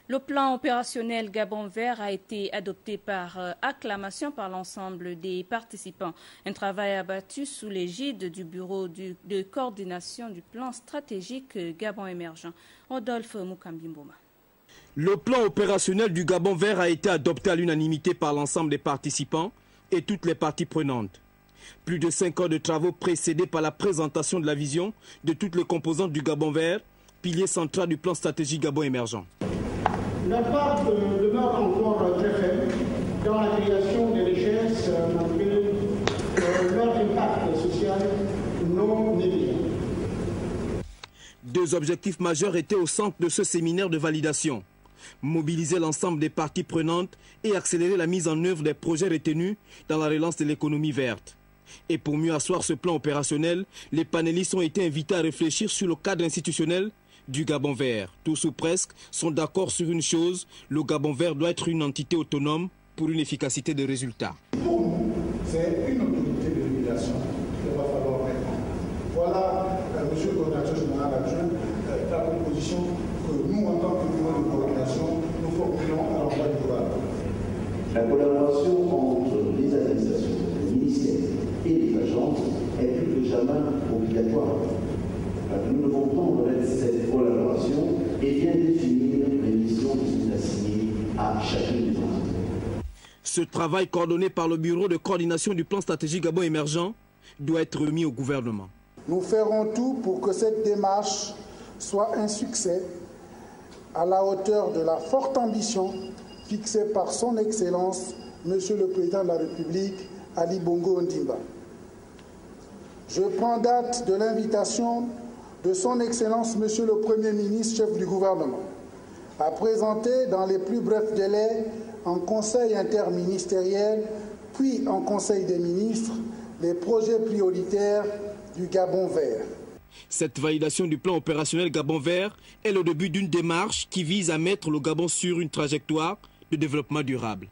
Le plan opérationnel Gabon Vert a été adopté par acclamation par l'ensemble des participants. Un travail abattu sous l'égide du bureau de coordination du plan stratégique Gabon émergent. Rodolphe Mukambimboma. Le plan opérationnel du Gabon Vert a été adopté à l'unanimité par l'ensemble des participants et toutes les parties prenantes. Plus de 5 ans de travaux précédés par la présentation de la vision de toutes les composantes du Gabon Vert, pilier central du plan stratégique Gabon émergent. L'impact demeure encore très faible dans la création des richesses malgré leur impact social non négligeable. Deux objectifs majeurs étaient au centre de ce séminaire de validation. Mobiliser l'ensemble des parties prenantes et accélérer la mise en œuvre des projets retenus dans la relance de l'économie verte. Et pour mieux asseoir ce plan opérationnel, les panélistes ont été invités à réfléchir sur le cadre institutionnel du Gabon Vert. Tous ou presque sont d'accord sur une chose, le Gabon Vert doit être une entité autonome pour une efficacité de résultat. Pour nous, c'est une autorité de régulation qu'il va falloir mettre en place. Voilà, monsieur le coordinateur général adjoint, la proposition que nous, en tant que bureau de coordination, nous formulons à l'endroit du gouvernement. La collaboration entre les administrations, les ministères et les agences est plus que jamais obligatoire. Nous devons prendre cette collaboration et bien définir les missions qui sont assignées à chacune des entités. Ce travail coordonné par le bureau de coordination du plan stratégique Gabon émergent doit être remis au gouvernement. Nous ferons tout pour que cette démarche soit un succès à la hauteur de la forte ambition fixée par son Excellence, Monsieur le Président de la République, Ali Bongo Ondimba. Je prends date de l'invitation de son Excellence, Monsieur le Premier ministre, chef du gouvernement, à présenter dans les plus brefs délais en Conseil interministériel, puis en Conseil des ministres, les projets prioritaires du Gabon Vert. Cette validation du plan opérationnel Gabon Vert est le début d'une démarche qui vise à mettre le Gabon sur une trajectoire de développement durable.